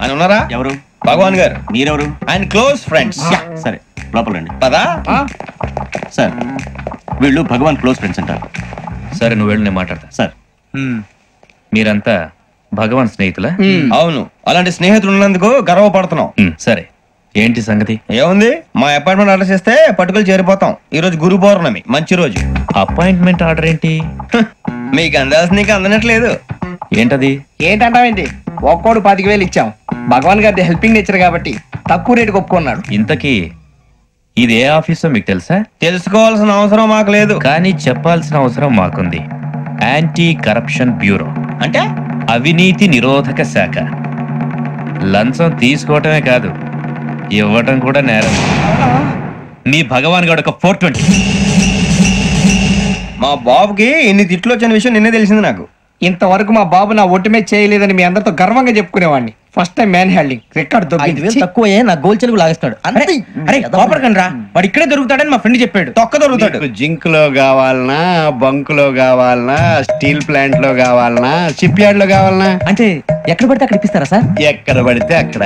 ఆయన ఉన్నారా? ఎవరు? భగవాన్ గారు. మీరెవరు? ఆయన క్లోజ్ ఫ్రెండ్స్. సరే లోపల రండి. పదా సార్ వీళ్ళు భగవాన్ క్లోజ్ ఫ్రెండ్స్ అంటారు. సరే నువ్వు వెళ్ళు, నేను మాట్లాడతా. సార్ మీరంతా భగవాన్ స్నేహితులా? అవును, అలాంటి స్నేహితులు ఉన్నందుకు గర్వపడుతున్నాం. సరే ఏంటి సంగతి? ఏముంది, మా అపాయింట్మెంట్ ఆర్డర్ చేస్తే పట్టుకులు చేరిపోతాం. ఈ రోజు గురు పౌర్ణమి, మంచి రోజు. అపాయింట్మెంట్ ఆర్డర్ ఏంటి? మీకు అందాల్సిన నీకు అందనట్లేదు. ఏంటది? ఏంటంటావేంటి? ఒక్కోడు 25,000 ఇచ్చాం. భగవాన్ గారి హెల్పింగ్ నేచర్ కాబట్టి తక్కువ రేటుకి ఒప్పుకున్నాడు. ఇంతకీ ఇది ఏ ఆఫీసో మీకు తెలుసా? తెలుసుకోవాల్సిన అవసరం మాకు లేదు, కానీ చెప్పాల్సిన అవసరం మాకుంది. యాంటీ కరప్షన్ బ్యూరో అంటే అవినీతి నిరోధక శాఖ. లంచం తీసుకోవటమే కాదు, ఇవ్వటం కూడా నేరం. మీ భగవాన్ గారు ఒక 420. మా బాబుకి ఇన్ని తిట్లు వచ్చిన విషయం నిన్నే తెలిసింది నాకు. ఇంతవరకు మా బాబు నా ఒట్టుమే చేయలేదని మీ అందరితో గర్వంగా చెప్పుకునేవాడిని. First time man handing record దొరికింది. తక్కువ నా గోల్ చెలుగు లాగేస్తాడు. అరే కోపడకండి రా, వాడు ఇక్కడే దొరుకుతాడని మా ఫ్రెండ్ చెప్పాడు. తొక్క దొరుకుతాడు. జింక్ లో కావాలనా, బంక్ లో కావాలనా, స్టీల్ ప్లాంట్ లో కావాలనా, షిప్ యార్డ్ లో కావాలనా? అంటే ఎక్కడ పడితే అక్కడ ఇప్పిస్తారా సార్? ఎక్కడ పడితే అక్కడ.